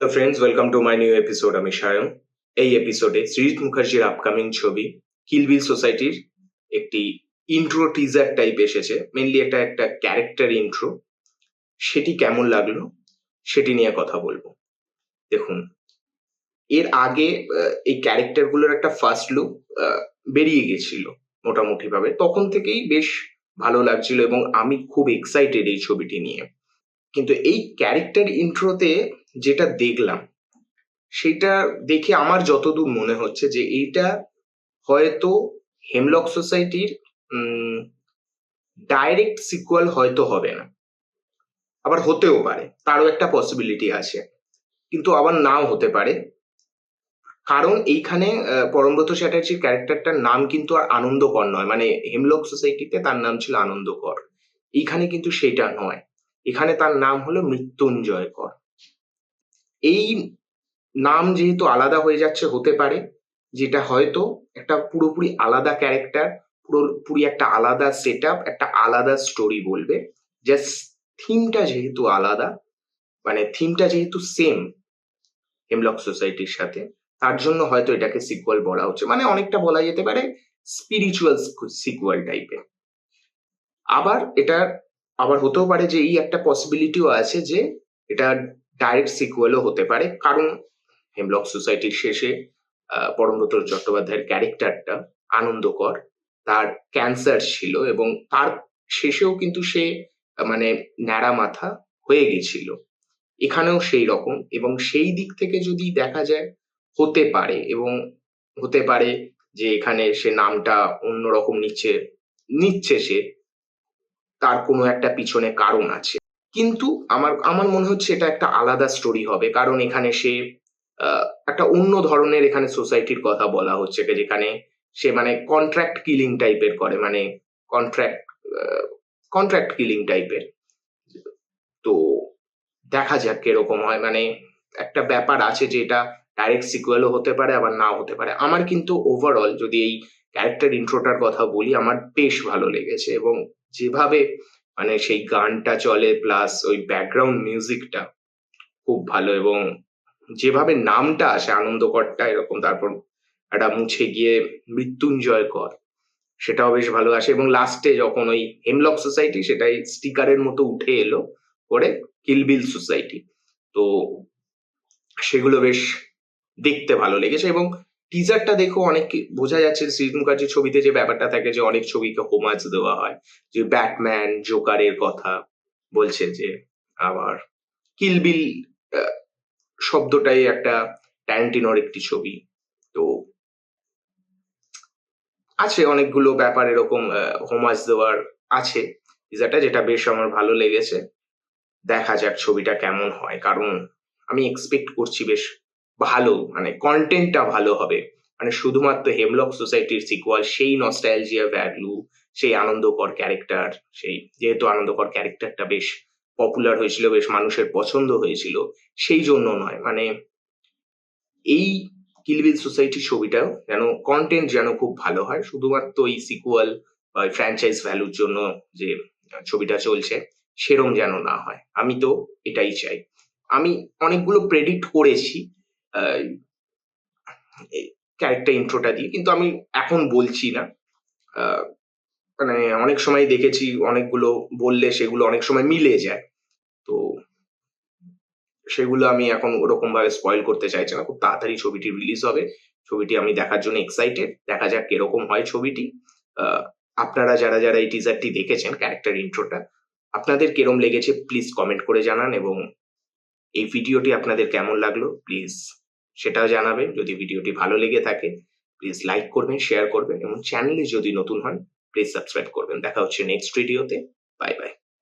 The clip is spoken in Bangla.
তো friends, welcome to my new episode. আমি সায়ন। এই এপিসোডে সৃজিত মুখার্জির আপকামিং ছবি কিল বিল সোসাইটির একটি ইন্ট্রো টিজার টাইপ এসেছে। মেনলি একটা ক্যারেক্টার ইন্ট্রো। সেটি কেমন লাগলো সেটি নিয়ে কথা বলবো। দেখুন, এর আগে এই ক্যারেক্টার গুলোর একটা ফার্স্ট লুক বেরিয়ে গেছিল মোটামুটি ভাবে। তখন থেকেই বেশ ভালো লাগছিল এবং আমি খুব এক্সাইটেড এই ছবিটি নিয়ে। কিন্তু এই ক্যারেক্টার ইন্ট্রোতে যেটা দেখলাম সেটা দেখে আমার যতদূর মনে হচ্ছে যে এইটা হয়তো হেমলক সোসাইটির ডাইরেক্ট সিকুয়াল হয়তো হবে না, আবার হতেও পারে, তারও একটা পসিবিলিটি আছে, কিন্তু আবার নাও হতে পারে। কারণ এইখানে পরমব্রত চ্যাটার্জির ক্যারেক্টারটার নাম কিন্তু আর আনন্দকর নয়, মানে হেমলক সোসাইটিতে তার নাম ছিল আনন্দকর, এইখানে কিন্তু সেটা নয়। এখানে তার নাম হলো মৃত্যুঞ্জয় কর। এই নাম যেহেতু আলাদা হয়ে যাচ্ছে, হতে পারে যেটা হয়তো একটা পুরোপুরি আলাদা ক্যারেক্টার, পুরোপুরি একটা আলাদা সেট আপ, একটা আলাদা স্টোরি বলবে। জাস্ট থিমটা যেহেতু আলাদা, মানে থিমটা যেহেতু সেম হেমলক সোসাইটির সাথে, তার জন্য হয়তো এটাকে সিকুয়াল বলা হচ্ছে। মানে অনেকটা বলা যেতে পারে স্পিরিচুয়াল সিকুয়াল টাইপের। আবার হতেও পারে যে এই একটা পসিবিলিটিও আছে যে এটা ডাইরেক্ট সিকুয়েলও হতে পারে। কারণ হেমলক সোসাইটির শেষে পরমব্রত চট্টোপাধ্যায়ের ক্যারেক্টারটা আনন্দকর, তার ক্যান্সার ছিল এবং তার শেষেও কিন্তু সে মানে ন্যাড়া মাথা হয়ে গেছিল। এখানেও সেই রকম, এবং সেই দিক থেকে যদি দেখা যায় হতে পারে, এবং হতে পারে যে এখানে সে নামটা অন্যরকম নিচ্ছে সে, তার কোনো একটা পিছনে কারণ আছে। কিন্তু আমার আমার মনে হচ্ছে এটা একটা আলাদা স্টোরি হবে, কারণ এখানে সে একটা অন্য ধরনের এখানে সোসাইটির কথা বলা হচ্ছে, যেখানে সে মানে কন্ট্রাক্ট কিলিং টাইপের করে, মানে কন্ট্রাক্ট কন্ট্রাক্ট কিলিং টাইপের। তো দেখা যাক কিরকম হয়। মানে একটা ব্যাপার আছে যে এটা ডাইরেক্ট সিকুয়েলও হতে পারে, আবার নাও হতে পারে। আমার কিন্তু ওভারঅল যদি এই ক্যারেক্টার ইন্ট্রোটার কথা বলি, আমার বেশ ভালো লেগেছে। এবং যেভাবে মানে সেই গানটা চলে, প্লাস ওই ব্যাকগ্রাউন্ড মিউজিকটা খুব ভালো, এবং যেভাবে নামটা আসে আনন্দকরটা এরকম, তারপর একটা মুছে গিয়ে মৃত্যুঞ্জয় কর, সেটাও বেশ ভালো আসে। এবং লাস্টে যখন ওই হেমলক সোসাইটি, সেটাই স্টিকারের মতো উঠে এলো করে কিলবিল সোসাইটি, তো সেগুলো বেশ দেখতে ভালো লেগেছে। এবং টিজারটা দেখো অনেক বোঝা যাচ্ছে সৃজিত মুখার্জির ছবিতে যে ব্যাপারটা থাকে, যে অনেক ছবিকে হোমাজ দেওয়া হয়, যে ব্যাটম্যান জোকারের কথা বলছে, যে আবার কিলবিল শব্দটাই একটা ট্যারান্টিনোর একটি ছবি। তো আছে অনেকগুলো ব্যাপার এরকম হোমাজ দেওয়ার আছে টিজারটা, যেটা বেশ আমার ভালো লেগেছে। দেখা যাক ছবিটা কেমন হয়, কারণ আমি এক্সপেক্ট করছি বেশ ভালো, মানে কন্টেন্টটা ভালো হবে। মানে শুধুমাত্র হেমলক সোসাইটির সিকুয়াল, সেই নস্টালজিয়া ভ্যালু, সেই আনন্দকর ক্যারেক্টার, সেই যেহেতু আনন্দকর ক্যারেক্টারটা বেশ পপুলার হয়েছিল, বেশ মানুষের পছন্দ হয়েছিল, সেই জন্য নয়। মানে এই কিলবিল সোসাইটি ছবিটাও যেন কন্টেন্ট যেন খুব ভালো হয়, শুধুমাত্র এই সিকুয়াল বা ফ্র্যাঞ্চাইজ ভ্যালুর জন্য যে ছবিটা চলছে সেরম যেন না হয়। আমি তো এটাই চাই। আমি অনেকগুলো প্রেডিক্ট করেছি ক্যারেক্টার ইন্ট্রোটা দিয়ে, কিন্তু আমি এখন বলছি না। আহ, মানে অনেক সময় দেখেছি অনেকগুলো বললে সেগুলো অনেক সময় মিলে যায়, তো সেগুলো আমি এখন ওরকম ভাবে স্পয়েল করতে চাইছি না। খুব তাড়াতাড়ি ছবিটি রিলিজ হবে, ছবিটি আমি দেখার জন্য এক্সাইটেড। দেখা যাক কিরকম হয় ছবিটি। আপনারা যারা যারা এই টিজারটি দেখেছেন, ক্যারেক্টার ইন্ট্রোটা, আপনাদের কিরম লেগেছে প্লিজ কমেন্ট করে জানান, এবং এই ভিডিওটি আপনাদের কেমন লাগলো প্লিজ সেটাও জানাবেন। যদি ভিডিওটি ভালো লেগে থাকে প্লিজ লাইক করবেন, শেয়ার করবেন, এবং চ্যানেলে যদি নতুন হন প্লিজ সাবস্ক্রাইব করবেন। দেখা হচ্ছে নেক্সট ভিডিওতে। Bye bye.